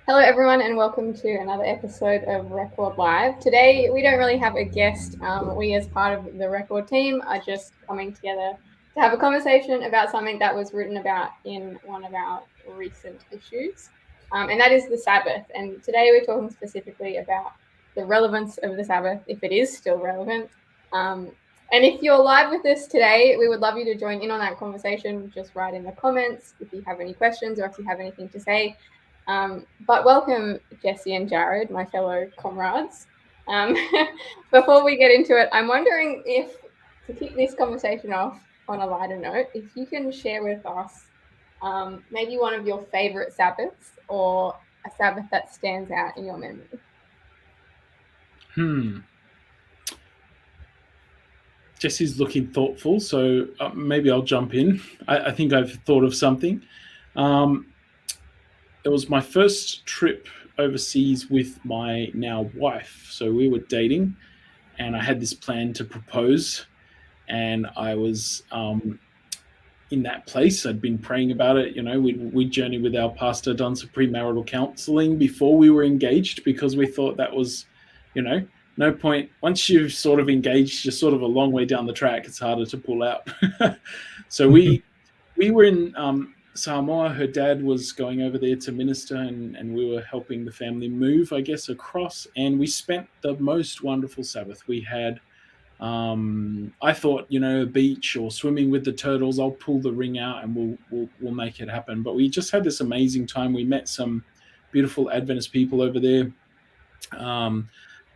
Hello, everyone, and welcome to another episode of Record Live. Today, we don't really have a guest. We, as part of the Record team, are just coming together to have a conversation about something that was written about in one of our recent issues, and that is the Sabbath. And today, we're talking specifically about the relevance of the Sabbath, if it is still relevant. And if you're live with us today, we would love you to join in on that conversation. Just write in the comments if you have any questions or if you have anything to say. But welcome, Jesse and Jared, my fellow comrades. Before we get into it, I'm wondering if, to kick this conversation off on a lighter note, if you can share with us maybe one of your favorite Sabbaths or a Sabbath that stands out in your memory. Jesse's looking thoughtful, so maybe I'll jump in. I think I've thought of something. It was my first trip overseas with my now wife. So we were dating, and I had this plan to propose, and I was in that place. I'd been praying about it. We'd journeyed with our pastor, done some premarital counseling before we were engaged, because we thought that was, no point. Once you've sort of engaged, you're sort of a long way down the track. It's harder to pull out. So we were in Samoa. Her dad was going over there to minister, and we were helping the family move, I guess, across. And we spent the most wonderful Sabbath. We had, I thought, a beach or swimming with the turtles. I'll pull the ring out and we'll make it happen. But we just had this amazing time. We met some beautiful Adventist people over there.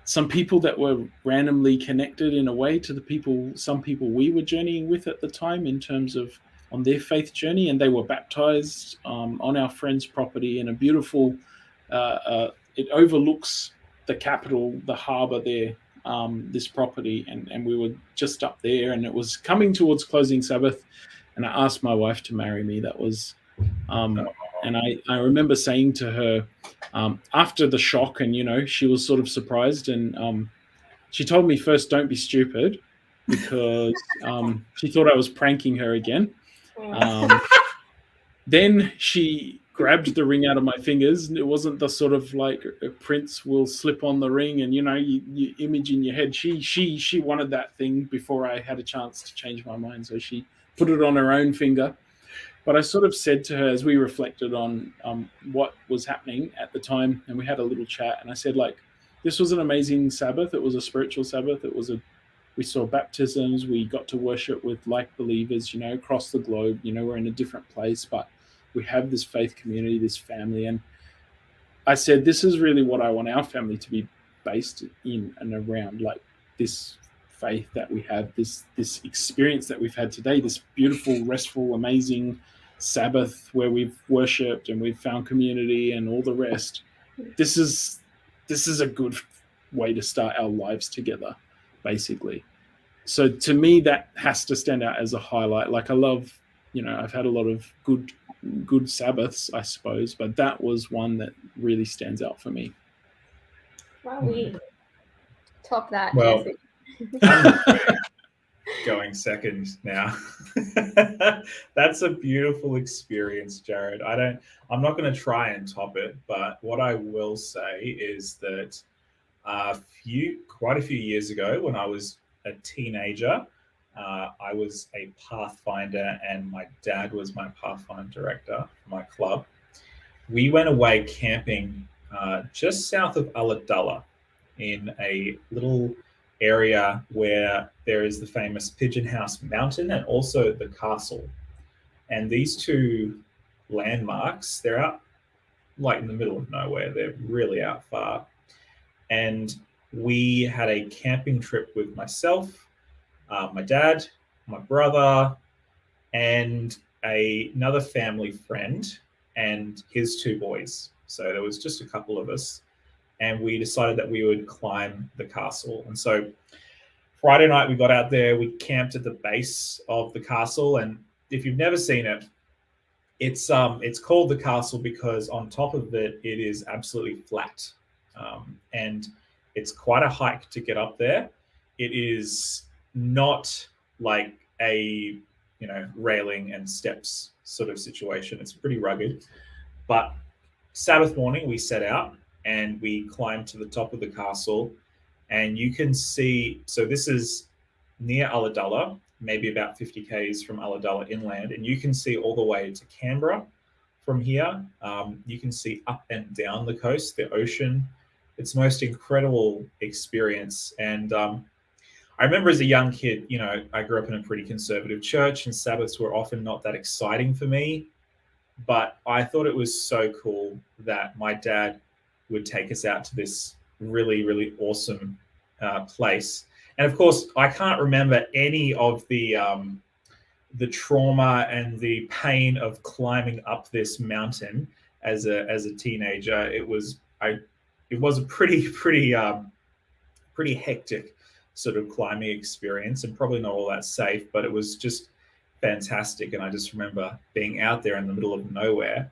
Some people that were randomly connected in a way to some people we were journeying with at the time in terms of on their faith journey, and they were baptized on our friend's property in a beautiful, it overlooks the capital, the harbor there, this property, and we were just up there, and it was coming towards closing Sabbath, and I asked my wife to marry me. That was, and I remember saying to her, after the shock, and she was sort of surprised, and she told me first, don't be stupid, because she thought I was pranking her again. Then she grabbed the ring out of my fingers, and it wasn't the sort of like a prince will slip on the ring and you image in your head. She wanted that thing before I had a chance to change my mind, so she put it on her own finger. But I sort of said to her, as we reflected on what was happening at the time, and we had a little chat, and I said, like, this was an amazing Sabbath. It was a spiritual Sabbath. We saw baptisms. We got to worship with like believers, across the globe. We're in a different place, but we have this faith community, this family. And I said, this is really what I want our family to be based in and around, like this faith that we have, this experience that we've had today, this beautiful, restful, amazing Sabbath where we've worshipped and we've found community and all the rest. This is a good way to start our lives together, basically. So to me, that has to stand out as a highlight. Like, I love, I've had a lot of good Sabbaths, I suppose, but that was one that really stands out for me. Wow, we top that, Well, Jesse. going second now. That's a beautiful experience, Jared. I'm not going to try and top it, but what I will say is that quite a few years ago, when I was a teenager, I was a Pathfinder, and my dad was my Pathfinder director for my club. We went away camping just south of Ulladulla in a little area where there is the famous Pigeon House Mountain and also the castle. And these two landmarks, they're out like in the middle of nowhere. They're really out far. And we had a camping trip with myself, my dad, my brother, and another family friend and his two boys. So there was just a couple of us. And we decided that we would climb the castle. And so Friday night we got out there, we camped at the base of the castle. And if you've never seen it, it's called the castle because on top of it, it is absolutely flat. And it's quite a hike to get up there. It is not like a, railing and steps sort of situation. It's pretty rugged. But Sabbath morning, we set out and we climbed to the top of the castle, and you can see. So this is near Ulladulla, maybe about 50 k's from Ulladulla inland, and you can see all the way to Canberra from here. You can see up and down the coast, the ocean. It's the most incredible experience. And I remember as a young kid, I grew up in a pretty conservative church, and Sabbaths were often not that exciting for me. But I thought it was so cool that my dad would take us out to this really, really awesome place. And of course, I can't remember any of the trauma and the pain of climbing up this mountain as a teenager. It was a pretty hectic sort of climbing experience, and probably not all that safe, but it was just fantastic. And I just remember being out there in the middle of nowhere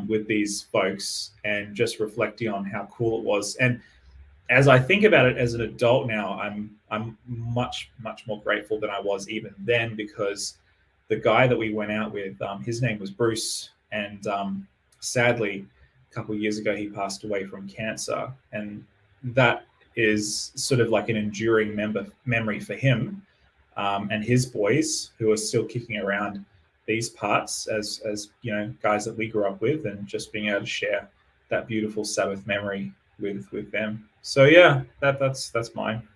with these folks and just reflecting on how cool it was. And as I think about it as an adult now, I'm much more grateful than I was even then, because the guy that we went out with, his name was Bruce, and sadly, a couple of years ago, he passed away from cancer, and that is sort of like an enduring memory for him and his boys, who are still kicking around these parts as guys that we grew up with, and just being able to share that beautiful Sabbath memory with them. So yeah, that's mine.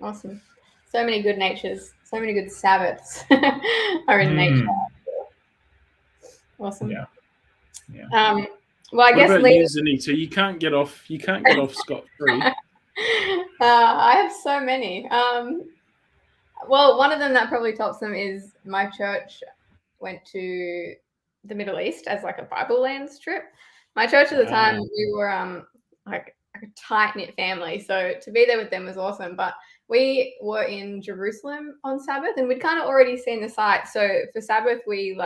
Awesome. So many good natures, so many good Sabbaths are in nature. Awesome. Yeah. Well, I guess what about you, Zanita? You can't get off scot-free. I have so many. Well, one of them that probably tops them is my church went to the Middle East as like a Bible Lands trip. My church at the time, we were like a tight-knit family, so to be there with them was awesome. But we were in Jerusalem on Sabbath, and we'd kind of already seen the site. So for Sabbath, we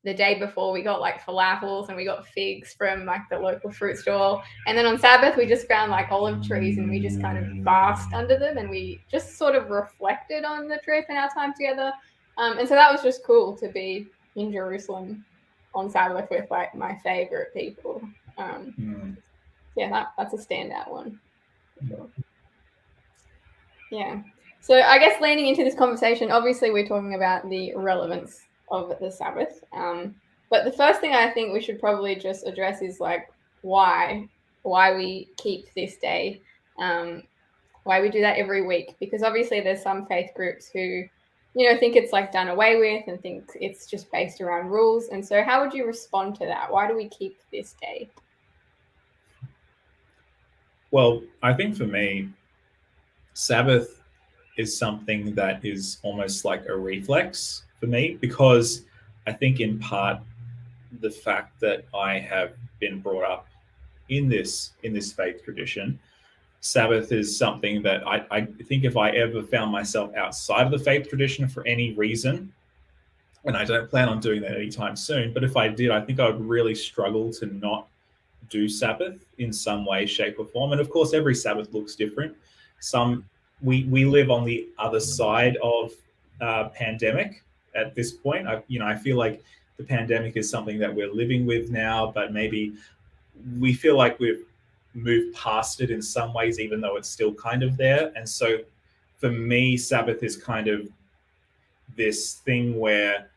the day before, we got like falafels and we got figs from like the local fruit stall. And then on Sabbath, we just found like olive trees, and we just kind of basked under them, and we just sort of reflected on the trip and our time together. And so that was just cool to be in Jerusalem on Sabbath with like my favorite people. Yeah, that's a standout one. Yeah. So I guess leaning into this conversation, obviously we're talking about the relevance of the Sabbath. But the first thing I think we should probably just address is like why we keep this day, why we do that every week. Because obviously there's some faith groups who, think it's like done away with and think it's just based around rules. And so how would you respond to that? Why do we keep this day? Well, I think for me, Sabbath is something that is almost like a reflex for me, because I think in part the fact that I have been brought up in this faith tradition, Sabbath is something that I think if I ever found myself outside of the faith tradition for any reason, and I don't plan on doing that anytime soon, but if I did, I think I would really struggle to not do Sabbath in some way, shape, or form. And of course, every Sabbath looks different. We live on the other side of pandemic at this point. I feel like the pandemic is something that we're living with now, but maybe we feel like we've moved past it in some ways, even though it's still kind of there. And so for me, Sabbath is kind of this thing where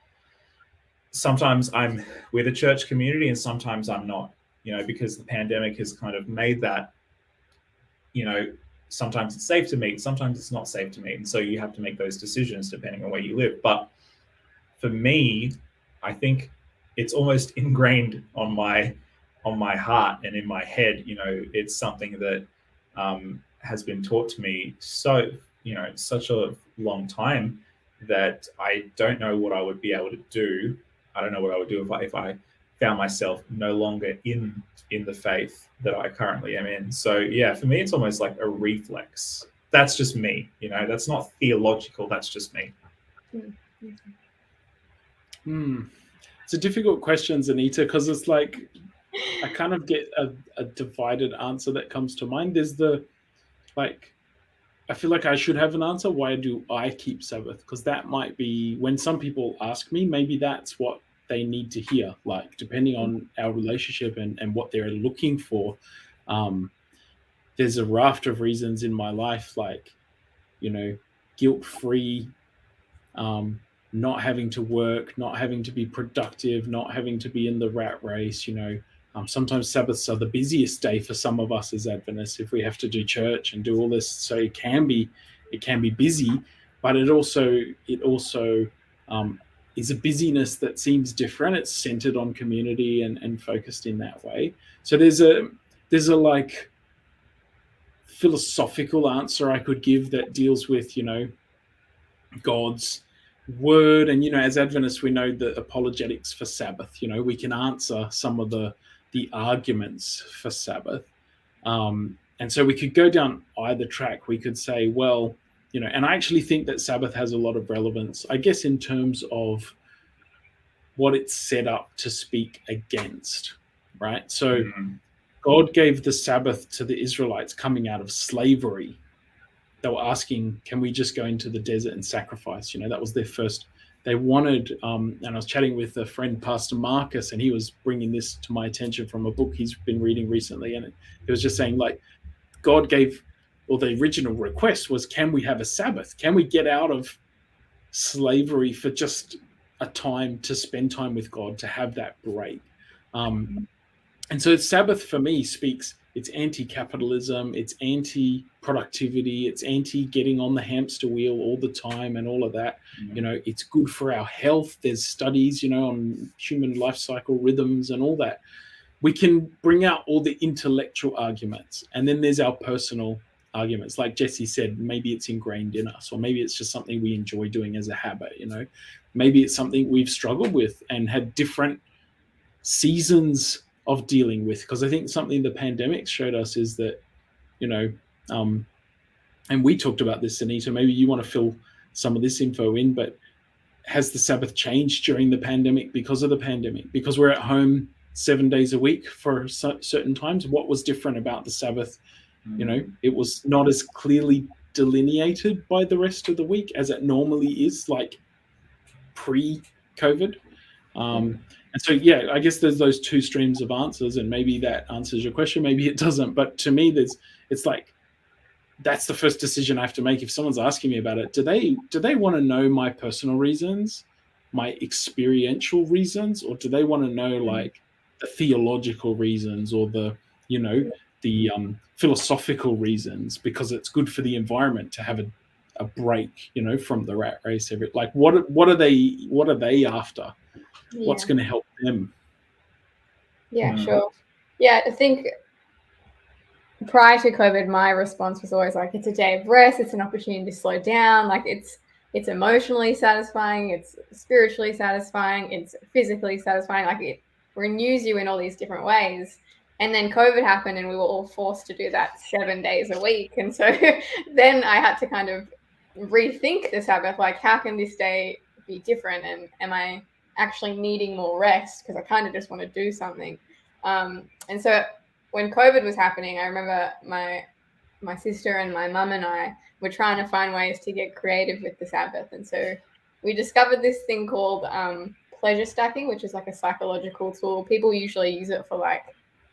sometimes I'm with a church community and sometimes I'm not, because the pandemic has kind of made that, sometimes it's safe to meet, sometimes it's not safe to meet. And so you have to make those decisions depending on where you live. But for me, I think it's almost ingrained on my heart and in my head. It's something that has been taught to me such a long time that I don't know what I would be able to do. I don't know what I would do if I found myself no longer in the faith that I currently am in. So yeah, for me, it's almost like a reflex. That's just me, that's not theological. That's just me. It's a difficult question, Zanita, because it's like, I kind of get a divided answer that comes to mind. There's I feel like I should have an answer. Why do I keep Sabbath? Because that might be, when some people ask me, maybe that's what they need to hear, like depending on our relationship and what they're looking for. There's a raft of reasons in my life, like, guilt-free, not having to work, not having to be productive, not having to be in the rat race. Sometimes Sabbaths are the busiest day for some of us as Adventists if we have to do church and do all this. So it can be busy, but it also is a busyness that seems different. It's centered on community and focused in that way. So there's a like philosophical answer I could give that deals with God's word, and as Adventists we know the apologetics for Sabbath. We can answer some of the arguments for Sabbath, and so we could go down either track. We could say, well, and I actually think that Sabbath has a lot of relevance, I guess, in terms of what it's set up to speak against, right? So God gave the Sabbath to the Israelites coming out of slavery. They were asking, can we just go into the desert and sacrifice? That was their first. They wanted, and I was chatting with a friend, Pastor Marcus, and he was bringing this to my attention from a book he's been reading recently. And he was just saying, like, God gave, or the original request was, can we have a Sabbath? Can we get out of slavery for just a time to spend time with God, to have that break? And so Sabbath for me speaks, it's anti-capitalism, it's anti-productivity, it's anti-getting on the hamster wheel all the time and all of that. It's good for our health. There's studies, on human life cycle rhythms and all that. We can bring out all the intellectual arguments, and then there's our personal arguments. Like Jesse said, maybe it's ingrained in us, or maybe it's just something we enjoy doing as a habit. Maybe it's something we've struggled with and had different seasons of dealing with, because I think something the pandemic showed us is that, and we talked about this, Anita, maybe you want to fill some of this info in, but has the Sabbath changed during the pandemic because of the pandemic? Because we're at home 7 days a week for certain times. What was different about the Sabbath? It was not as clearly delineated by the rest of the week as it normally is, like pre-COVID. And so, yeah, I guess there's those two streams of answers, and maybe that answers your question, maybe it doesn't. But to me, it's like, that's the first decision I have to make. If someone's asking me about it, do they want to know my personal reasons, my experiential reasons, or do they want to know like the theological reasons, or the philosophical reasons, because it's good for the environment to have a break, from the rat race? Like, what are they after? What's going to help them? Yeah, sure. Yeah, I think prior to COVID, my response was always like, it's a day of rest. It's an opportunity to slow down. Like, it's emotionally satisfying. It's spiritually satisfying. It's physically satisfying. Like, it renews you in all these different ways. And then COVID happened, and we were all forced to do that 7 days a week. And so then I had to kind of rethink the Sabbath. Like, how can this day be different? And am I actually needing more rest, because I kind of just want to do something? And so when COVID was happening, I remember my sister and my mum and I were trying to find ways to get creative with the Sabbath. And so we discovered this thing called pleasure stacking, which is like a psychological tool. People usually use it for like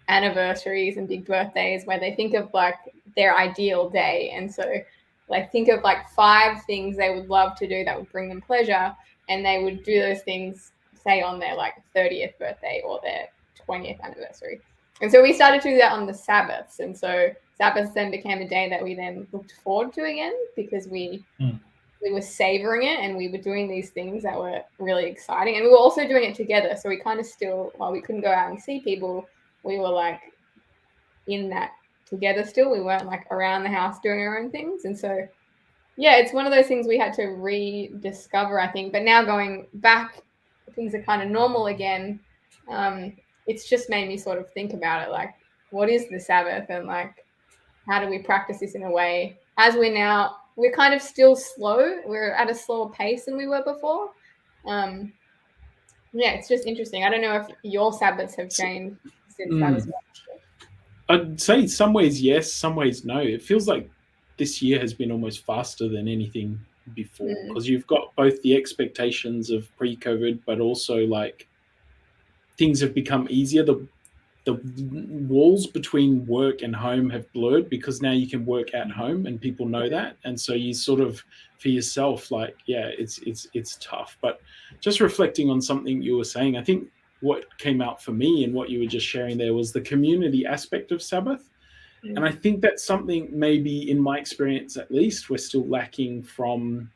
anniversaries and big birthdays, where they think of like their ideal day. And so like think of like 5 things they would love to do that would bring them pleasure, and they would do those things, say, on their like 30th birthday or their 20th anniversary. And so we started to do that on the Sabbaths. And so Sabbaths then became a day that we then looked forward to again, because we were savoring it, and we were doing these things that were really exciting. And we were also doing it together. So we kind of still, while we couldn't go out and see people, we were like in that together still. We weren't like around the house doing our own things. And so, yeah, it's one of those things we had to rediscover, I think. But now going back, things are kind of normal again. It's just made me sort of think about it, like, what is the Sabbath, and like, how do we practice this in a way, as we're kind of still slow. We're at a slower pace than we were before. Yeah, it's just interesting. I don't know if your Sabbaths have changed since that as well. I'd say some ways yes, some ways no. It feels like this year has been almost faster than anything before, because you've got both the expectations of pre-COVID, but also like things have become easier. The walls between work and home have blurred because now you can work at home and people know that. And so you sort of, for yourself, like, yeah, it's tough. But just reflecting on something you were saying, I think what came out for me and what you were just sharing there was the community aspect of Sabbath. And I think that's something, maybe in my experience at least, we're still lacking from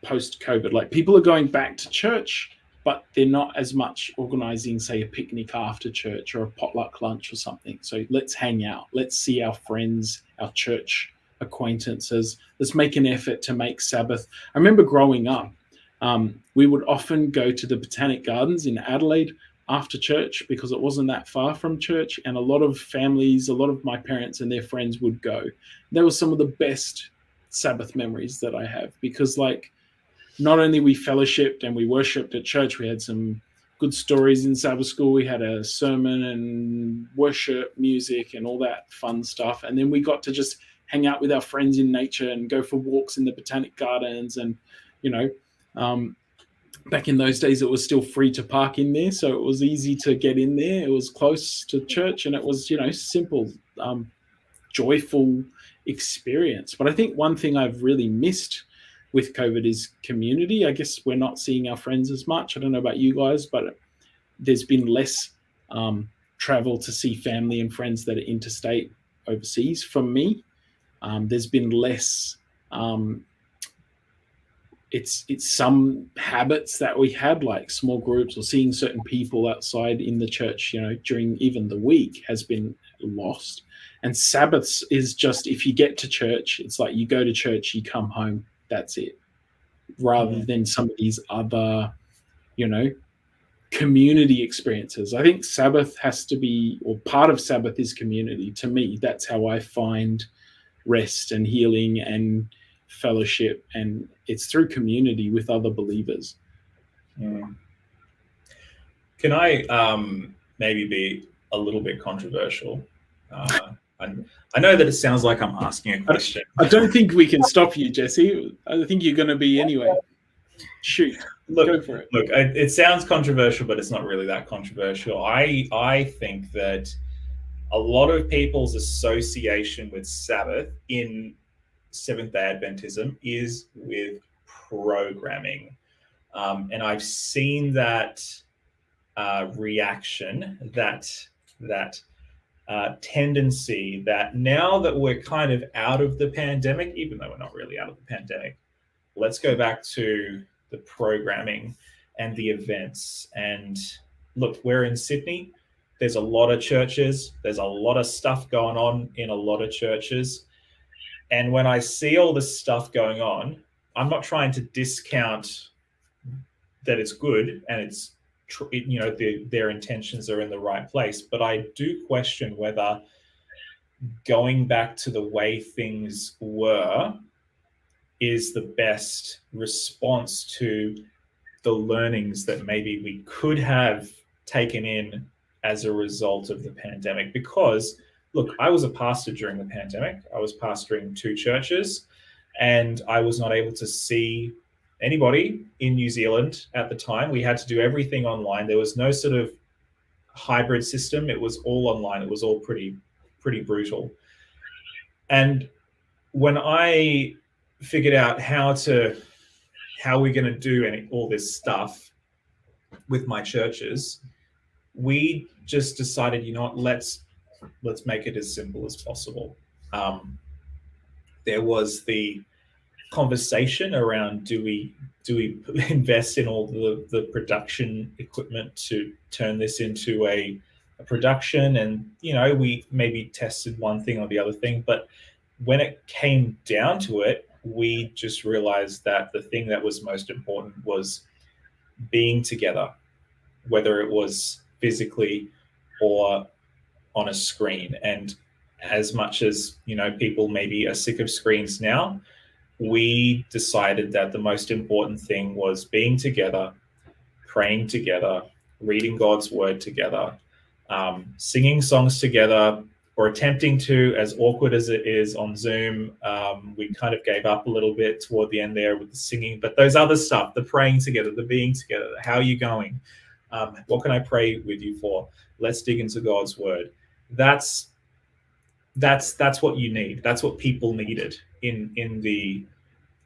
post-COVID. Like, people are going back to church, but they're not as much organizing, say, a picnic after church or a potluck lunch or something. So let's hang out. Let's see our friends, our church acquaintances. Let's make an effort to make Sabbath. I remember growing up, we would often go to the Botanic Gardens in Adelaide after church because it wasn't that far from church. And a lot of families, a lot of my parents and their friends would go. They were some of the best Sabbath memories that I have, because, like, not only we fellowshipped and we worshipped at church, we had some good stories in Sabbath school. We had a sermon and worship music and all that fun stuff. And then we got to just hang out with our friends in nature and go for walks in the Botanic Gardens. And, back in those days, it was still free to park in there. So it was easy to get in there. It was close to church, and it was, simple, joyful experience. But I think one thing I've really missed with COVID is community. I guess we're not seeing our friends as much. I don't know about you guys, but there's been less travel to see family and friends that are interstate overseas from me. There's been less, it's some habits that we had, like small groups or seeing certain people outside in the church, during even the week, has been lost. And Sabbaths is just, if you get to church, it's like you go to church, you come home, that's it, rather than some of these other, community experiences. I think Sabbath has to be, or part of Sabbath is community. To me, that's how I find rest and healing and fellowship, and it's through community with other believers. Can I maybe be a little bit controversial? I know that it sounds like I'm asking a question. I don't think we can stop you, Jesse. I think you're going to be anyway. Shoot, go for it. Look, it sounds controversial, but it's not really that controversial. I think that a lot of people's association with Sabbath in Seventh-day Adventism is with programming. And I've seen that reaction, that tendency, that now that we're kind of out of the pandemic, even though we're not really out of the pandemic, let's go back to the programming and the events. And look, we're in Sydney. There's a lot of churches. There's a lot of stuff going on in a lot of churches. And when I see all this stuff going on, I'm not trying to discount that it's good and it's, their intentions are in the right place. But I do question whether going back to the way things were is the best response to the learnings that maybe we could have taken in as a result of the pandemic. Because, look, I was a pastor during the pandemic. I was pastoring 2 churches, and I was not able to see anybody in New Zealand at the time. We had to do everything online. There was no sort of hybrid system. It was all online. It was all pretty brutal. And when I figured out how we're going to do all this stuff with my churches, we just decided, let's make it as simple as possible. There was the conversation around, do we invest in all the production equipment to turn this into a production? And we maybe tested one thing or the other thing, but when it came down to it, we just realized that the thing that was most important was being together, whether it was physically or on a screen. And as much as people maybe are sick of screens now, we decided that the most important thing was being together, praying together, reading God's word together, singing songs together, or attempting to, as awkward as it is on Zoom. We kind of gave up a little bit toward the end there with the singing, but those other stuff, the praying together, the being together, how are you going? What can I pray with you for? Let's dig into God's word. That's what you need. That's what people needed in the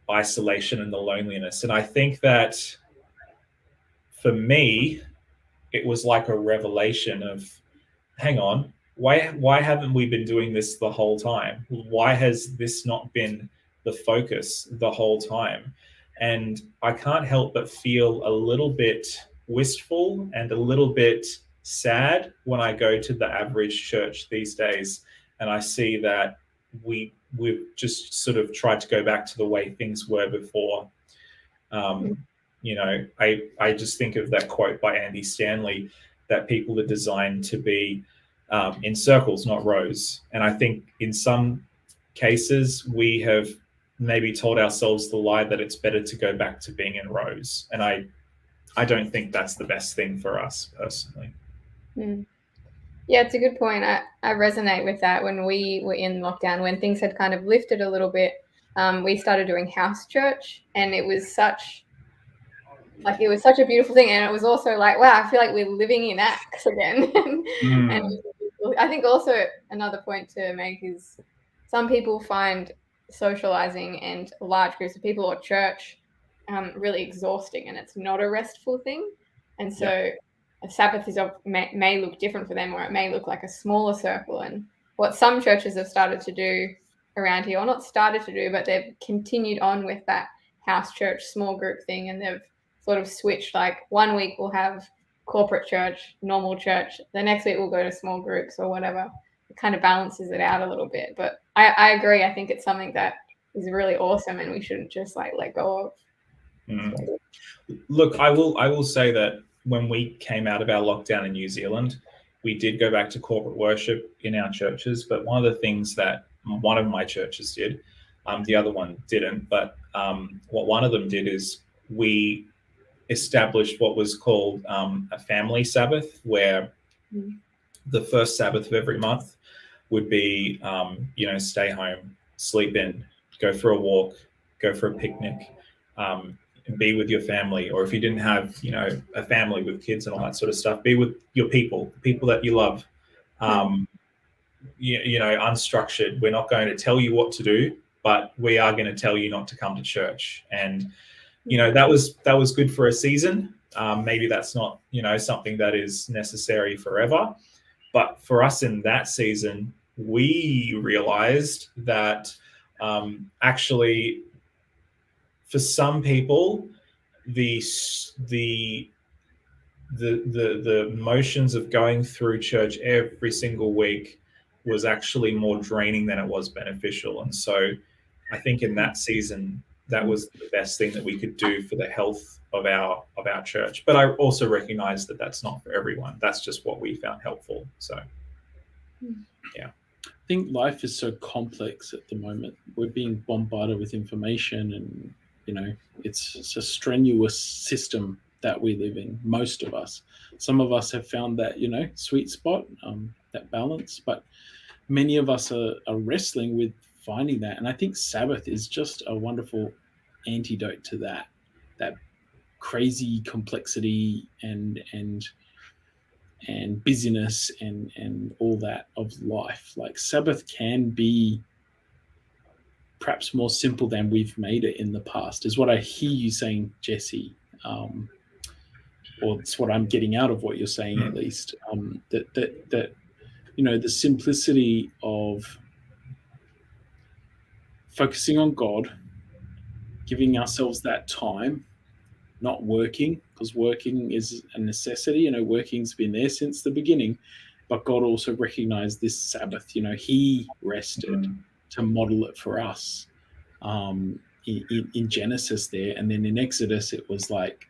isolation and the loneliness. And I think that for me, it was like a revelation of, hang on, why haven't we been doing this the whole time? Why has this not been the focus the whole time? And I can't help but feel a little bit wistful and a little bit sad when I go to the average church these days and I see that we've just sort of tried to go back to the way things were before. I just think of that quote by Andy Stanley, that people are designed to be in circles, not rows. And I think in some cases we have maybe told ourselves the lie that it's better to go back to being in rows. And I don't think that's the best thing for us personally. Yeah, it's a good point. I resonate with that. When we were in lockdown, when things had kind of lifted a little bit, we started doing house church, and it was such a beautiful thing. And it was also like, wow, I feel like we're living in Acts again. And I think also another point to make is some people find socializing and large groups of people or church really exhausting, and it's not a restful thing. And so a Sabbath may look different for them, or it may look like a smaller circle. And what some churches have started to do around here, or not started to do, but they've continued on with that house church small group thing, and they've sort of switched. Like 1 week we'll have corporate church, normal church, the next week we'll go to small groups or whatever. It kind of balances it out a little bit. But I agree. I think it's something that is really awesome, and we shouldn't just like let go of. Look, I will say that when we came out of our lockdown in New Zealand, we did go back to corporate worship in our churches. But one of the things that one of my churches did, the other one didn't, but what one of them did is we established what was called a family Sabbath, where the first Sabbath of every month would be, stay home, sleep in, go for a walk, go for a picnic, be with your family. Or if you didn't have, a family with kids and all that sort of stuff, be with your people that you love. Unstructured. We're not going to tell you what to do, but we are going to tell you not to come to church. And that was good for a season. Maybe that's not, something that is necessary forever. But for us in that season, we realized that actually, for some people, the motions of going through church every single week was actually more draining than it was beneficial. And so I think in that season, that was the best thing that we could do for the health of our church. But I also recognize that that's not for everyone. That's just what we found helpful. So, yeah. I think life is so complex at the moment. We're being bombarded with information, and it's a strenuous system that we live in. Most of us. Some of us have found that sweet spot, that balance, but many of us are wrestling with finding that. And I think Sabbath is just a wonderful antidote to that crazy complexity and busyness and all that of life. Like Sabbath can be perhaps more simple than we've made it in the past, is what I hear you saying, Jesse, or it's what I'm getting out of what you're saying, at least, that the simplicity of focusing on God, giving ourselves that time, not working, because working is a necessity. Working's been there since the beginning, but God also recognized this Sabbath. He rested to model it for us in Genesis there. And then in Exodus, it was like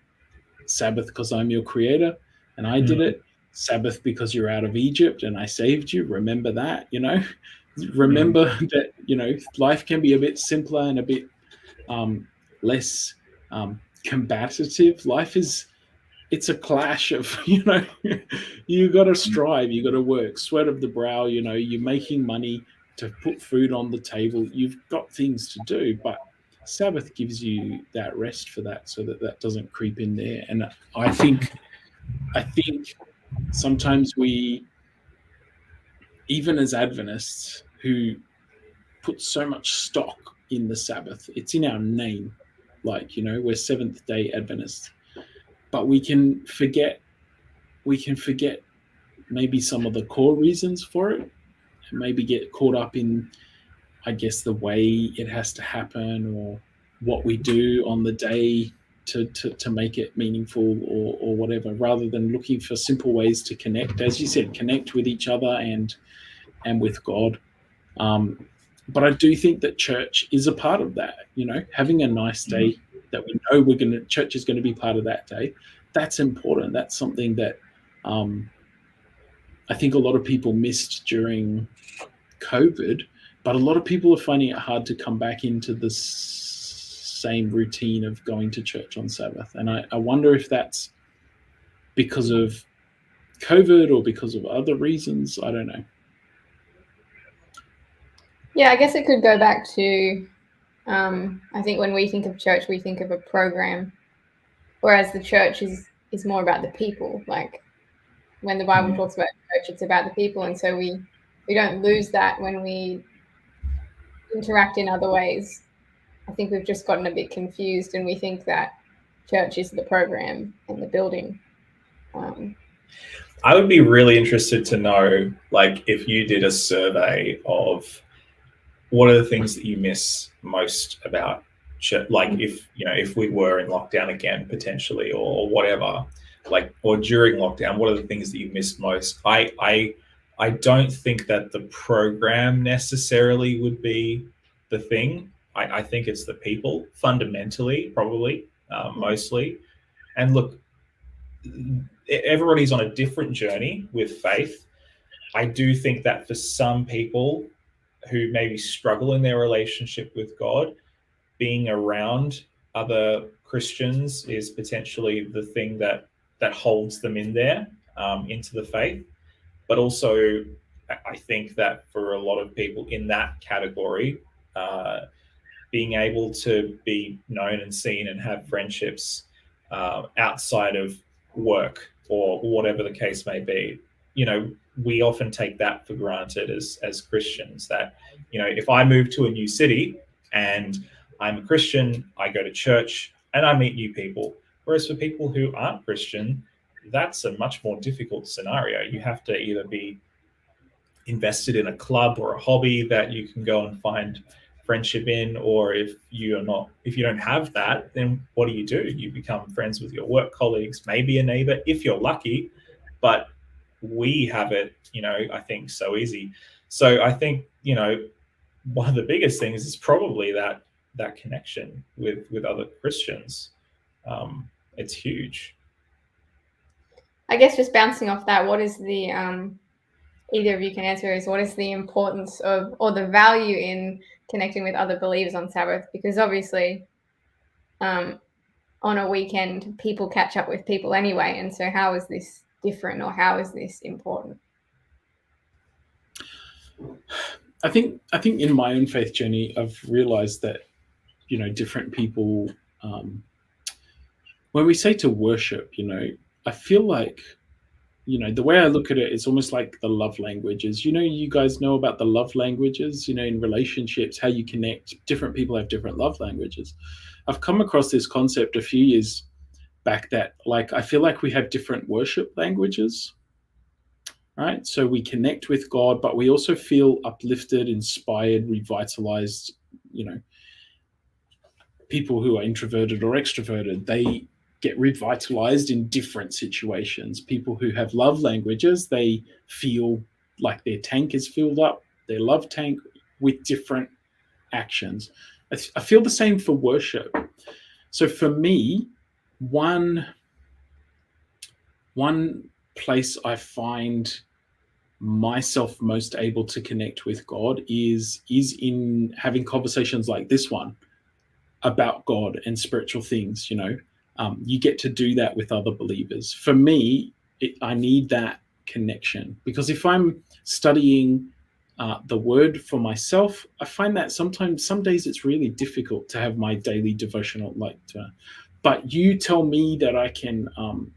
Sabbath because I'm your creator and I did it. Sabbath because you're out of Egypt and I saved you. Remember that, remember that, life can be a bit simpler and a bit less combative. Life is it's a clash of, you got to strive, you got to work, sweat of the brow, you're making money to put food on the table. You've got things to do, but Sabbath gives you that rest for that, so that doesn't creep in there. And I think sometimes we, even as Adventists who put so much stock in the Sabbath, it's in our name, like, we're Seventh-day Adventists, but we can forget maybe some of the core reasons for it, and maybe get caught up in, I guess, the way it has to happen, or what we do on the day to make it meaningful, or whatever, rather than looking for simple ways to connect, as you said, connect with each other and with God. But I do think that church is a part of that, having a nice day that we know church is going to be part of that day. That's important. That's something that I think a lot of people missed during COVID, but a lot of people are finding it hard to come back into the same routine of going to church on Sabbath. And I wonder if that's because of COVID or because of other reasons. I don't know. Yeah, I guess it could go back to, I think when we think of church, we think of a program, whereas the church is more about the people. Like when the Bible talks about church, it's about the people. And so we don't lose that when we interact in other ways. I think we've just gotten a bit confused, and we think that church is the program and the building. I would be really interested to know, like, if you did a survey of what are the things that you miss most about church, like if we were in lockdown again potentially, or whatever, like, or during lockdown, what are the things that you missed most? I don't think that the program necessarily would be the thing. I think it's the people, fundamentally, probably, mostly. And look, everybody's on a different journey with faith. I do think that for some people who maybe struggle in their relationship with God, being around other Christians is potentially the thing that holds them in there, into the faith. But also, I think that for a lot of people in that category, being able to be known and seen and have friendships outside of work or whatever the case may be, we often take that for granted as Christians, that, if I move to a new city and I'm a Christian, I go to church and I meet new people. Whereas for people who aren't Christian, that's a much more difficult scenario. You have to either be invested in a club or a hobby that you can go and find friendship in, or if you don't have that, then what do? You become friends with your work colleagues, maybe a neighbor if you're lucky, but we have it, I think, so easy. So I think, one of the biggest things is probably that connection with other Christians. It's huge. I guess just bouncing off that, what is the either of you can answer, is what is the importance of, or the value in connecting with other believers on Sabbath? Because obviously on a weekend people catch up with people anyway, and so how is this different, or how is this important? I think in my own faith journey, I've realized that, different people, when we say to worship, I feel like, the way I look at it, it's almost like the love languages. You guys know about the love languages, in relationships, how you connect. Different people have different love languages. I've come across this concept a few years back that, like, I feel like we have different worship languages, right? So we connect with God, but we also feel uplifted, inspired, revitalized. People who are introverted or extroverted, they get revitalized in different situations. People who have love languages, they feel like their tank is filled up, their love tank, with different actions. I feel the same for worship. So for me, one place I find myself most able to connect with God is in having conversations like this one about God and spiritual things. you get to do that with other believers. For me, I need that connection, because if I'm studying the word for myself, I find that sometimes, some days it's really difficult to have my daily devotional. But you tell me that I can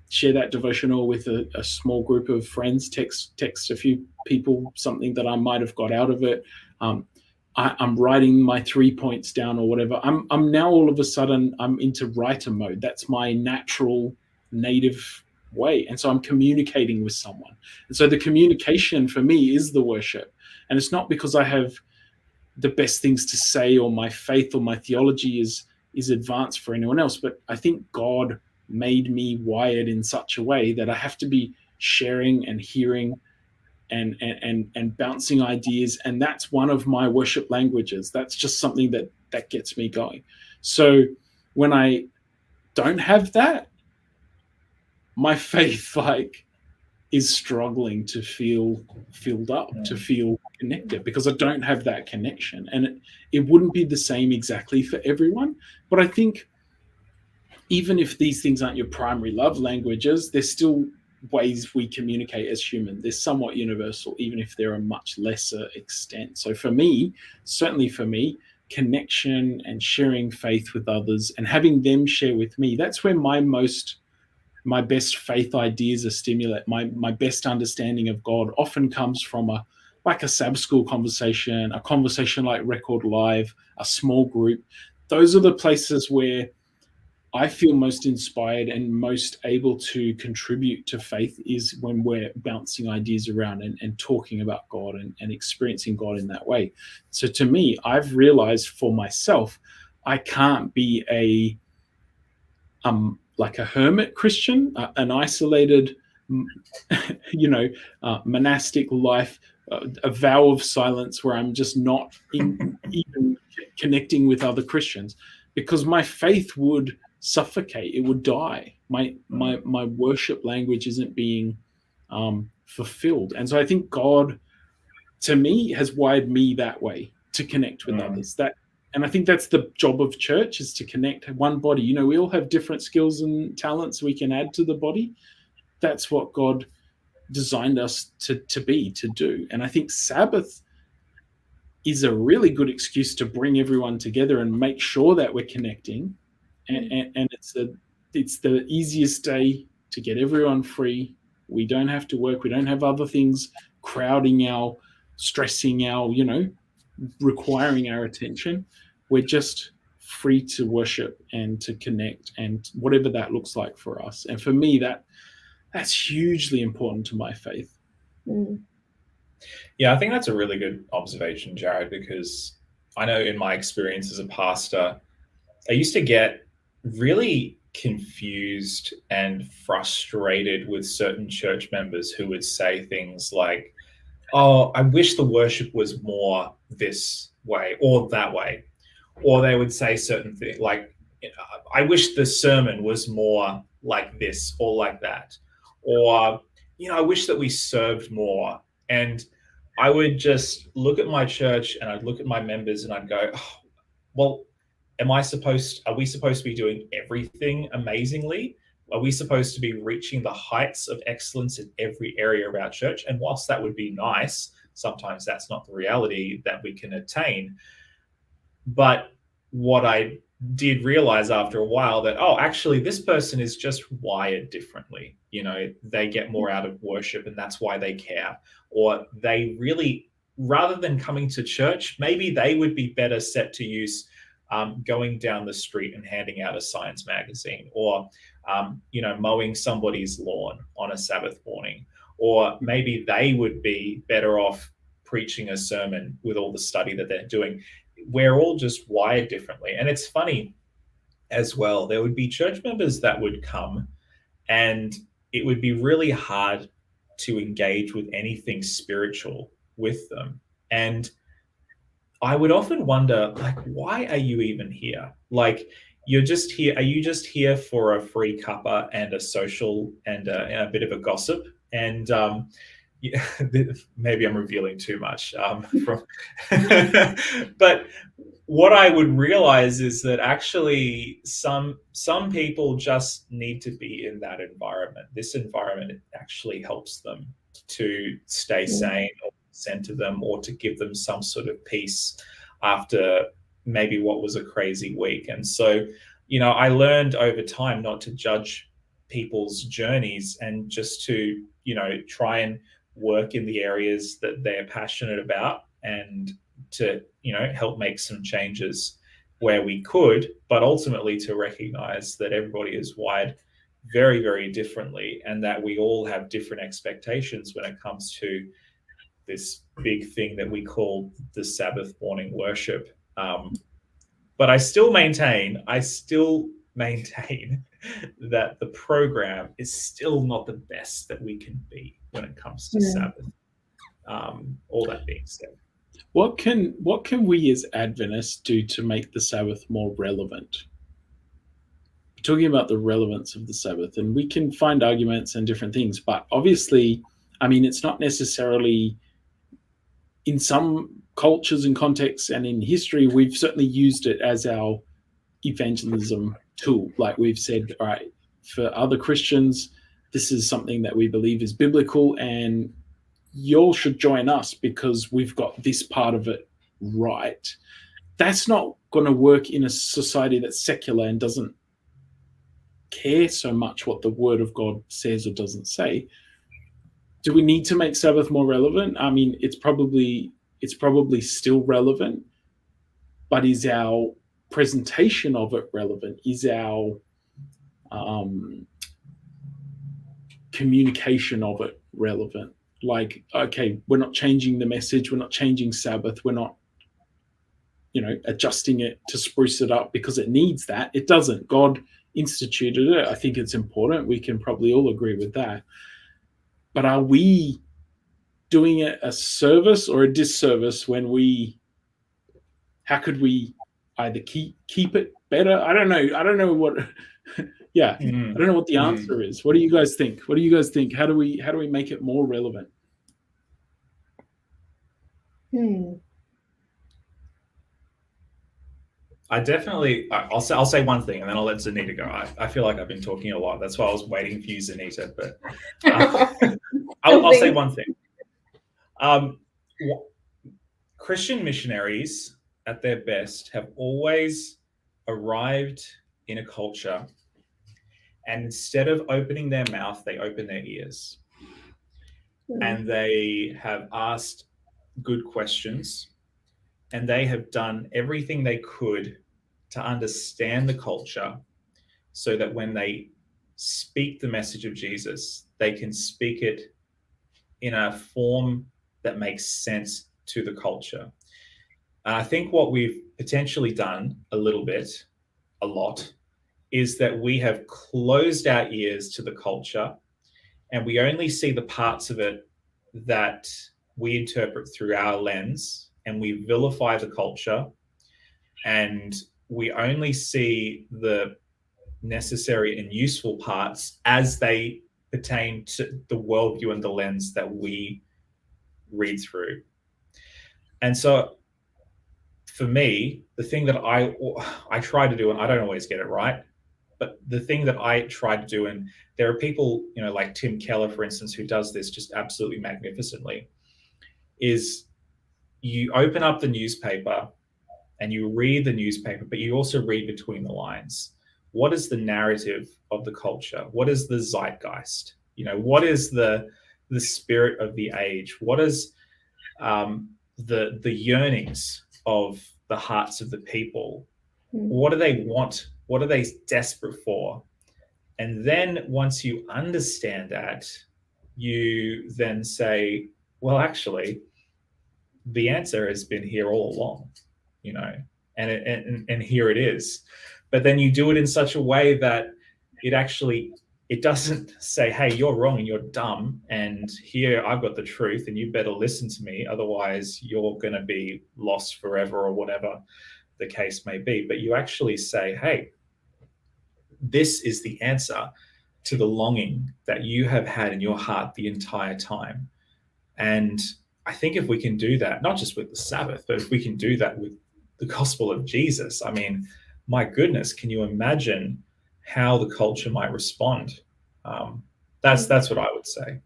share that devotional with a small group of friends, text a few people something that I might have got out of it. I'm writing my 3 points down or whatever. I'm now all of a sudden I'm into writer mode. That's my natural native way, and so I'm communicating with someone. And so the communication for me is the worship, and it's not because I have the best things to say or my faith or my theology is advanced for anyone else, but I think God made me wired in such a way that I have to be sharing and hearing and bouncing ideas, and that's one of my worship languages. That's just something that gets me going. So when I don't have that, my faith is struggling to feel filled up, to feel connected, because I don't have that connection. And it wouldn't be the same exactly for everyone, but I think even if these things aren't your primary love languages, there's still ways we communicate as human. They're somewhat universal, even if they're a much lesser extent. So for me, certainly for me, connection and sharing faith with others and having them share with me, that's where my best faith ideas are stimulate. My best understanding of God often comes from a Sabbath school conversation, a conversation like Record Live, a small group. Those are the places where I feel most inspired and most able to contribute to faith, is when we're bouncing ideas around and talking about God and experiencing God in that way. So to me, I've realized for myself, I can't be like a hermit Christian, an isolated, monastic life, a vow of silence where I'm just not even connecting with other Christians, because my faith would suffocate. It would die. My worship language isn't being fulfilled. And so I think God, to me, has wired me that way, to connect with others. And I think that's the job of church, is to connect one body. We all have different skills and talents we can add to the body. That's what God designed us to do. And I think Sabbath is a really good excuse to bring everyone together and make sure that we're connecting. And it's the easiest day to get everyone free. We don't have to work. We don't have other things crowding stressing requiring our attention. We're just free to worship and to connect, and whatever that looks like for us. And for me, that's hugely important to my faith. Yeah, I think that's a really good observation, Jared, because I know in my experience as a pastor, I used to get really confused and frustrated with certain church members who would say things like, "Oh, I wish the worship was more this way or that way." Or they would say certain things like, "I wish the sermon was more like this or like that." Or, "I wish that we served more." And I would just look at my church and I'd look at my members and I'd go, "Oh, well, are we supposed to be doing everything amazingly? Are we supposed to be reaching the heights of excellence in every area of our church?" And whilst that would be nice, sometimes that's not the reality that we can attain. But what I did realize after a while, that, actually, this person is just wired differently. They get more out of worship and that's why they care. Or they really, rather than coming to church, maybe they would be better set to use going down the street and handing out a science magazine, or mowing somebody's lawn on a Sabbath morning. Or maybe they would be better off preaching a sermon with all the study that they're doing. We're all just wired differently. And it's funny as well, there would be church members that would come and it would be really hard to engage with anything spiritual with them. And I would often wonder, why are you even here? You're just here. Are you just here for a free cuppa and a social and a bit of a gossip? And yeah, maybe I'm revealing too much from, but what I would realize is that actually some people just need to be in that environment. This environment actually helps them to stay sane, or center them, or to give them some sort of peace after maybe what was a crazy week. And so, I learned over time not to judge people's journeys, and just to, try and work in the areas that they're passionate about, and to, help make some changes where we could, but ultimately to recognize that everybody is wired very, very differently, and that we all have different expectations when it comes to this big thing that we call the Sabbath morning worship. But I still maintain that the program is still not the best that we can be when it comes to Sabbath. All that being said, what can we as Adventists do to make the Sabbath more relevant? We're talking about the relevance of the Sabbath, and we can find arguments and different things, but obviously, I mean, it's not necessarily, in some cultures and contexts and in history, we've certainly used it as our evangelism tool. Like we've said, all right, for other Christians, this is something that we believe is biblical, and y'all should join us because we've got this part of it right. That's not going to work in a society that's secular and doesn't care so much what the Word of God says or doesn't say. Do we need to make Sabbath more relevant? I mean, it's probably still relevant, but is our presentation of it relevant? Is our communication of it relevant? Like, okay, we're not changing the message, we're not changing Sabbath, we're not, adjusting it to spruce it up because it needs that. It doesn't. God instituted it. I think it's important. We can probably all agree with that. But are we doing it a service or a disservice when how could we either keep it better? I don't know what yeah. I don't know what the answer is. What do you guys think? How do we make it more relevant? I'll say one thing, and then I'll let Zanita go. I feel like I've been talking a lot. That's why I was waiting for you, Zanita. But I'll say one thing. Christian missionaries, at their best, have always arrived in a culture, and instead of opening their mouth, they open their ears, and they have asked good questions, and they have done everything they could to understand the culture, so that when they speak the message of Jesus, they can speak it in a form that makes sense to the culture. And I think what we've potentially done a lot, is that we have closed our ears to the culture, and we only see the parts of it that we interpret through our lens, and we vilify the culture, and we only see the necessary and useful parts as they pertain to the worldview and the lens that we read through. And so for me, the thing that I try to do, and I don't always get it right, but the thing that I try to do, and there are people, like Tim Keller, for instance, who does this just absolutely magnificently, is you open up the newspaper and you read the newspaper, but you also read between the lines. What is the narrative of the culture? What is the zeitgeist? What is the spirit of the age? What is the yearnings of the hearts of the people? What do they want? What are they desperate for? And then once you understand that, you then say, well, actually, the answer has been here all along, and here it is. But then you do it in such a way that it doesn't say, hey, you're wrong and you're dumb, and here I've got the truth and you better listen to me, otherwise you're going to be lost forever, or whatever the case may be. But you actually say, hey, this is the answer to the longing that you have had in your heart the entire time. And I think if we can do that, not just with the Sabbath, but if we can do that with the gospel of Jesus, I mean, my goodness, can you imagine how the culture might respond? That's what I would say.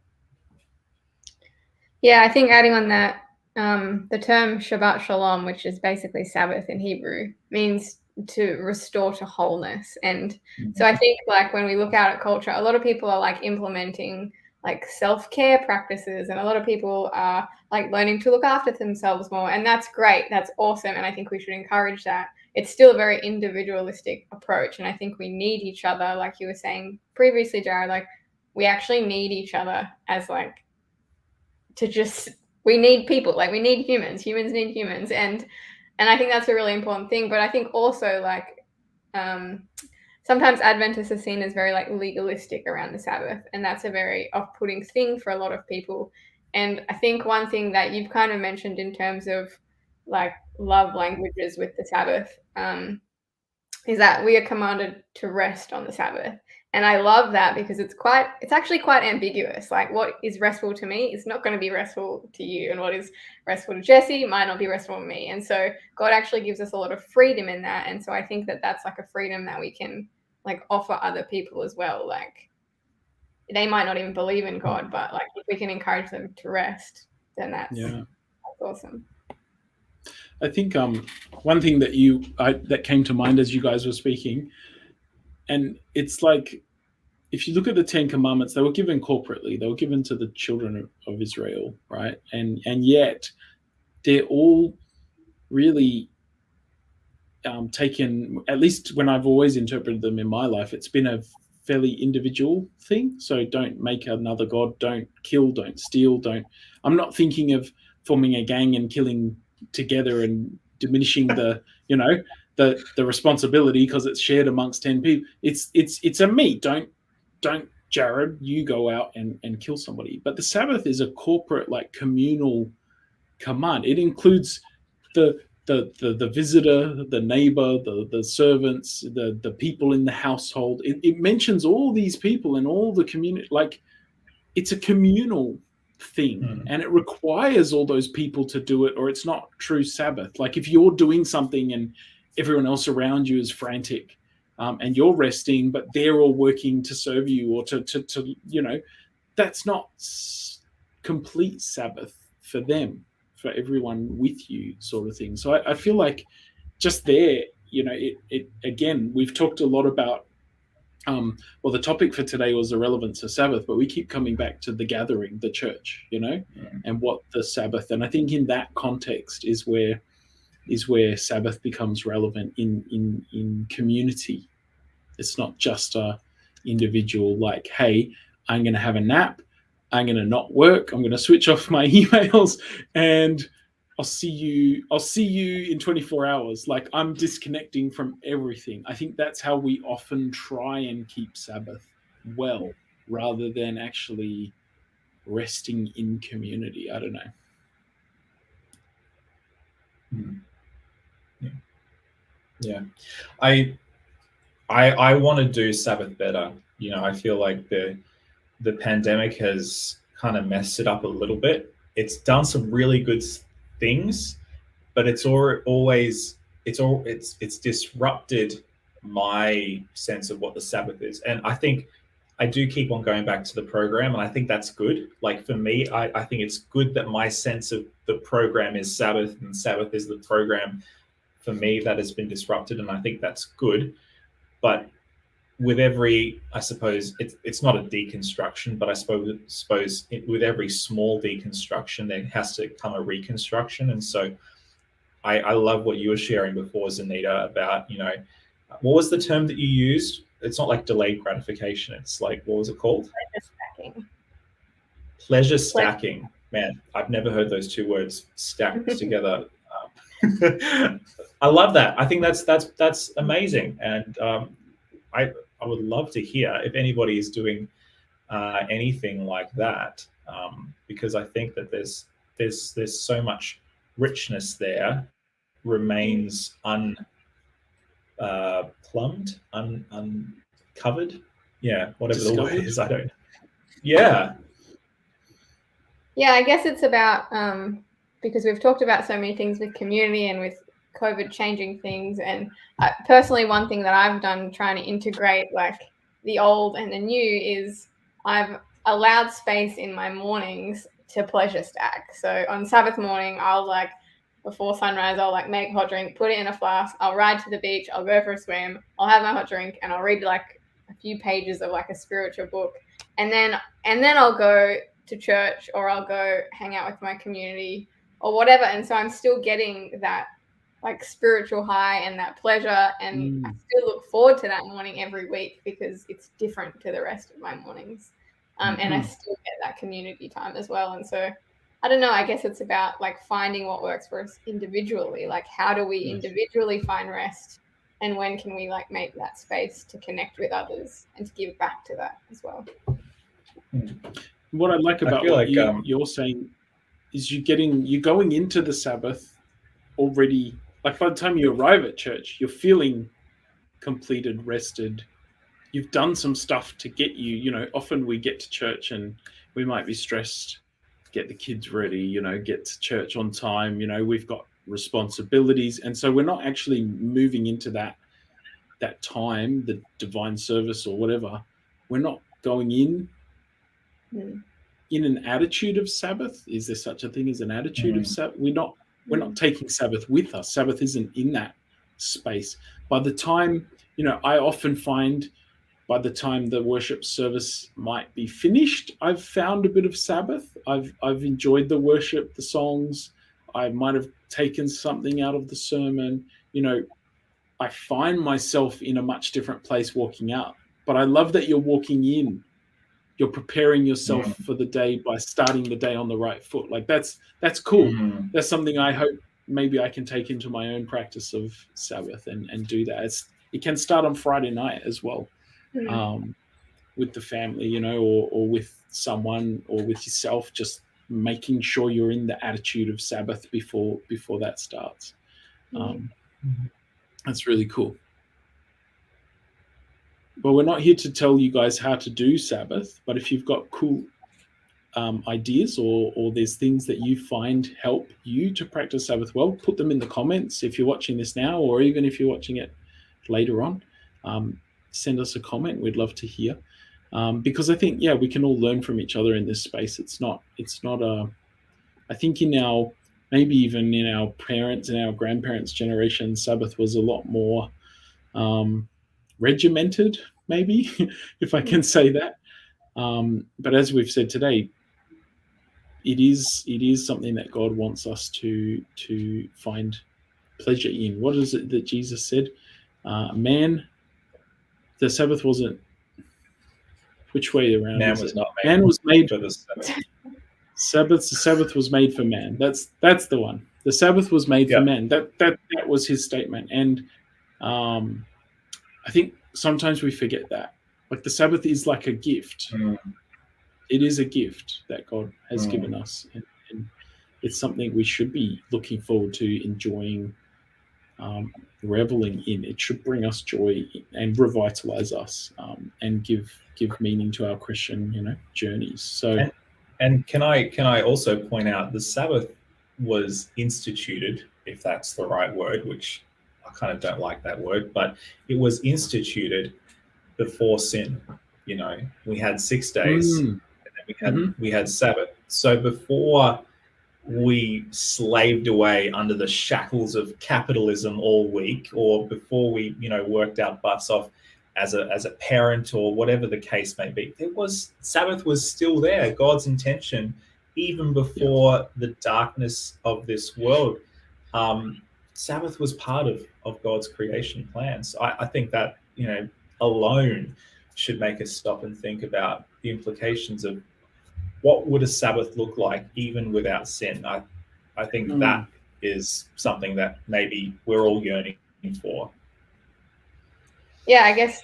Yeah, I think adding on that, the term Shabbat Shalom, which is basically Sabbath in Hebrew, means to restore to wholeness. And so I think, like, when we look out at culture, a lot of people are like implementing like self-care practices, and a lot of people are like learning to look after themselves more. And that's great. That's awesome. And I think we should encourage that. It's still a very individualistic approach. And I think we need each other, like you were saying previously, Jared, like we actually need each other as like we need people, like we need humans need humans, and I think that's a really important thing. But I think also like sometimes Adventists are seen as very like legalistic around the Sabbath, and that's a very off-putting thing for a lot of people. And I think one thing that you've kind of mentioned in terms of like love languages with the Sabbath is that we are commanded to rest on the Sabbath. And I love that because it's actually quite ambiguous. Like what is restful to me is not going to be restful to you. And what is restful to Jesse might not be restful to me. And so God actually gives us a lot of freedom in that. And so I think that that's like a freedom that we can like offer other people as well. Like they might not even believe in God, but like if we can encourage them to rest, then that's awesome. I think one thing that that came to mind as you guys were speaking, and it's like if you look at the Ten Commandments, they were given corporately. They were given to the children of Israel, right? And yet they're all really taken. At least when I've always interpreted them in my life, it's been a fairly individual thing. So don't make another god. Don't kill. Don't steal. Don't. I'm not thinking of forming a gang and killing together and diminishing the the responsibility because it's shared amongst 10 people. It's a me. Don't Jared, you go out and kill somebody. But the Sabbath is a corporate, like communal command. It includes the visitor, the neighbor, the servants, the people in the household. It mentions all these people and all the community. Like it's a communal thing, and it requires all those people to do it, or it's not true Sabbath. Like if you're doing something and everyone else around you is frantic, and you're resting, but they're all working to serve you or to that's not complete Sabbath for them, for everyone with you, sort of thing. So I feel like just there, it again, we've talked a lot about well, the topic for today was the relevance of Sabbath, but we keep coming back to the gathering, the church, and what the Sabbath. And I think in that context is where Sabbath becomes relevant in community. It's not just a individual like, hey, I'm going to have a nap. I'm going to not work. I'm going to switch off my emails and I'll see you in 24 hours. Like I'm disconnecting from everything. I think that's how we often try and keep Sabbath well, rather than actually resting in community. I don't know. Yeah. I want to do Sabbath better. I feel like the pandemic has kind of messed it up a little bit. It's done some really good things, but it's disrupted my sense of what the Sabbath is. And I think I do keep on going back to the program, and I think that's good. Like for me, I think it's good that my sense of the program is Sabbath and Sabbath is the program. For me, that has been disrupted, and I think that's good. But with every, I suppose it's not a deconstruction, but I suppose with every small deconstruction, there has to come a reconstruction. And so I love what you were sharing before, Zanita, about, what was the term that you used? It's not like delayed gratification. It's like, what was it called? Pleasure stacking. Man, I've never heard those two words stacked together. I love that. I think that's amazing. And I would love to hear if anybody is doing anything like that, because I think that there's so much richness there remains uncovered. Yeah, whatever the word is, I don't. Yeah. Yeah, I guess it's about because we've talked about so many things with community and with COVID changing things. And personally, one thing that I've done trying to integrate like the old and the new is I've allowed space in my mornings to pleasure stack. So on Sabbath morning, I'll like before sunrise, I'll like make a hot drink, put it in a flask, I'll ride to the beach, I'll go for a swim, I'll have my hot drink, and I'll read like a few pages of like a spiritual book, and then I'll go to church or I'll go hang out with my community or whatever. And so I'm still getting that like spiritual high and that pleasure. And I still look forward to that morning every week because it's different to the rest of my mornings. And I still get that community time as well. And so I don't know, I guess it's about like finding what works for us individually. Like how do we individually find rest? And when can we like make that space to connect with others and to give back to that as well? What I like about what you're saying is you're going into the Sabbath already, like by the time you arrive at church, you're feeling completed, rested. You've done some stuff to get you, often we get to church and we might be stressed, get the kids ready, get to church on time, we've got responsibilities. And so we're not actually moving into that time, the divine service or whatever. We're not going in an attitude of Sabbath. Is there such a thing as an attitude of Sabbath? We're not taking Sabbath with us. Sabbath isn't in that space. By the time, I often find by the time the worship service might be finished, I've found a bit of Sabbath. I've enjoyed the worship, the songs. I might have taken something out of the sermon. I find myself in a much different place walking out. But I love that you're walking in. You're preparing yourself for the day by starting the day on the right foot. Like that's cool. That's something I hope maybe I can take into my own practice of Sabbath and do that. It can start on Friday night as well, with the family, or with someone or with yourself, just making sure you're in the attitude of Sabbath before that starts. That's really cool. Well, we're not here to tell you guys how to do Sabbath, but if you've got cool ideas or there's things that you find help you to practice Sabbath well, put them in the comments if you're watching this now, or even if you're watching it later on. Send us a comment. We'd love to hear. Because I think, we can all learn from each other in this space. It's not I think maybe even in our parents' and our grandparents' generation, Sabbath was a lot more regimented, maybe, if I can say that. But as we've said today, it is something that God wants us to find pleasure in. What is it that Jesus said? The Sabbath wasn't. Which way around? Man was not made. Man was made for the Sabbath. The Sabbath was made for man. That's the one. The Sabbath was made for man. That was his statement. And I think sometimes we forget that. Like the Sabbath is like a gift. It is a gift that God has given us. And it's something we should be looking forward to, enjoying, reveling in. It should bring us joy and revitalize us, and give meaning to our Christian, journeys. So, and can I also point out the Sabbath was instituted, if that's the right word, which I kind of don't like that word, but it was instituted before sin. We had 6 days, and then we had Sabbath. So before we slaved away under the shackles of capitalism all week, or before we, worked our butts off as a parent or whatever the case may be, Sabbath was still there, God's intention, even before the darkness of this world. Sabbath was part of God's creation plans. I think that, alone should make us stop and think about the implications of what would a Sabbath look like even without sin. I think that is something that maybe we're all yearning for. Yeah, I guess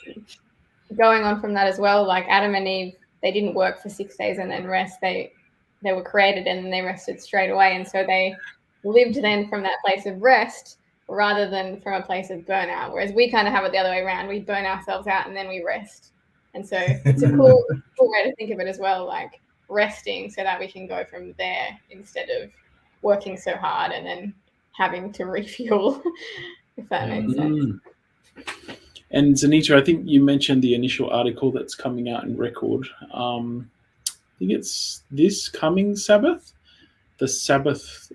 going on from that as well, like Adam and Eve, they didn't work for 6 days and then rest. They were created and then they rested straight away. And so they lived then from that place of rest rather than from a place of burnout. Whereas we kind of have it the other way around. We burn ourselves out and then we rest. And so it's a cool way to think of it as well. Like resting so that we can go from there instead of working so hard and then having to refuel, if that makes sense. And Zanita, I think you mentioned the initial article that's coming out in Record. I think it's this coming Sabbath, the Sabbath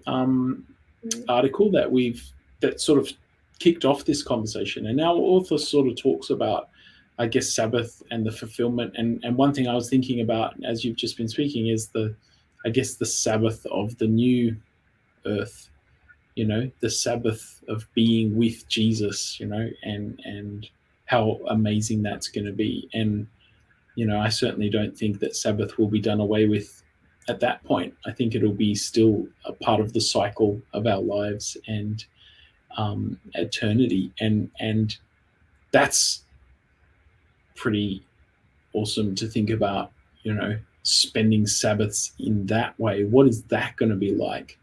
article that sort of kicked off this conversation. And our author sort of talks about, I guess, Sabbath and the fulfillment. And one thing I was thinking about as you've just been speaking is the Sabbath of the new earth, the Sabbath of being with Jesus, and how amazing that's going to be. And, I certainly don't think that Sabbath will be done away with at that point. I think it'll be still a part of the cycle of our lives and eternity. And that's pretty awesome to think about, spending Sabbaths in that way. What is that going to be like?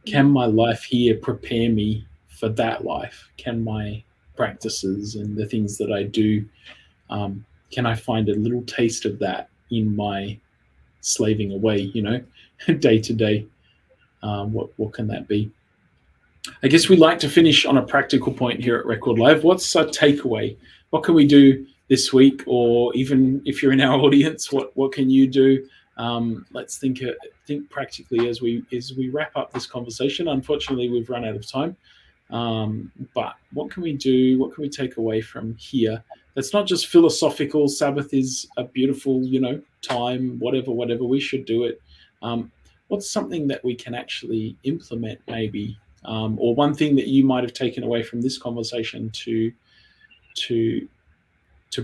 Can my life here prepare me for that life? Can my practices and the things that I do, can I find a little taste of that in my slaving away, day to day? What can that be? I guess we like to finish on a practical point here at Record Live. What's a takeaway? What can we do this week? Or even if you're in our audience, what can you do? Let's think practically as we wrap up this conversation. Unfortunately, we've run out of time. But what can we do? What can we take away from here? That's not just philosophical. Sabbath is a beautiful, time, whatever, we should do it. What's something that we can actually implement maybe? Or one thing that you might have taken away from this conversation to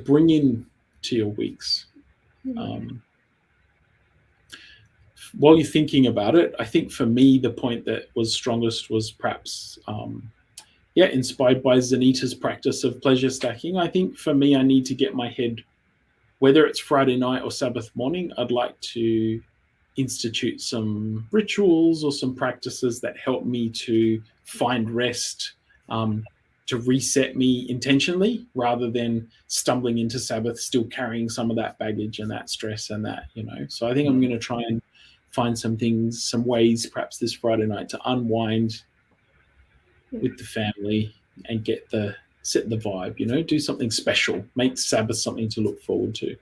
bring in to your weeks. While you're thinking about it, I think for me, the point that was strongest was perhaps, inspired by Zanita's practice of pleasure stacking. I think for me, I need to get my head, whether it's Friday night or Sabbath morning, I'd like to institute some rituals or some practices that help me to find rest, to reset me intentionally, rather than stumbling into Sabbath still carrying some of that baggage and that stress and that, So I think I'm going to try and find some things, some ways perhaps this Friday night to unwind with the family and set the vibe, do something special, make Sabbath something to look forward to.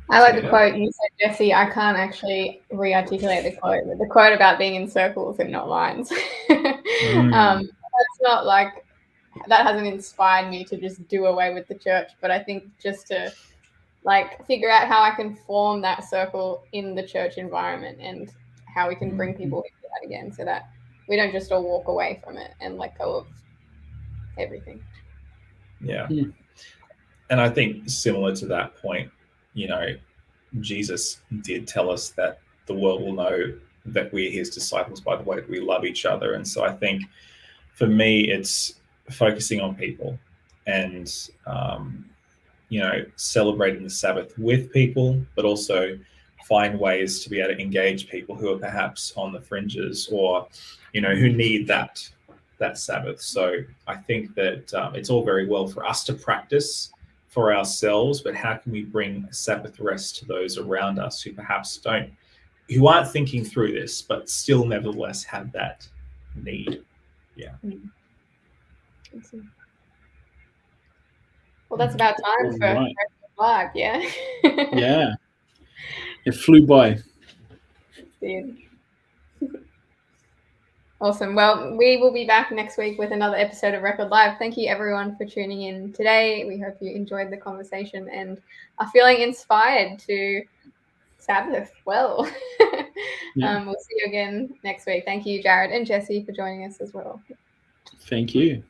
I like the quote you said, Jesse. I can't actually re-articulate the quote, but the quote about being in circles and not lines. That's not like, that hasn't inspired me to just do away with the church, but I think just to figure out how I can form that circle in the church environment and how we can bring people into that again, so that we don't just all walk away from it and let go of everything. Yeah. And I think similar to that point, Jesus did tell us that the world will know that we're his disciples by the way that we love each other. And so I think for me, it's focusing on people and, celebrating the Sabbath with people, but also find ways to be able to engage people who are perhaps on the fringes or, who need that Sabbath. So I think that it's all very well for us to practice for ourselves, but how can we bring Sabbath rest to those around us who perhaps who aren't thinking through this, but still nevertheless have that need? Yeah. Well, that's about time for Live, yeah? Yeah. It flew by. Dude. Awesome. Well, we will be back next week with another episode of Record Live. Thank you, everyone, for tuning in today. We hope you enjoyed the conversation and are feeling inspired to Sabbath well. We'll see you again next week. Thank you, Jared and Jesse, for joining us as well. Thank you.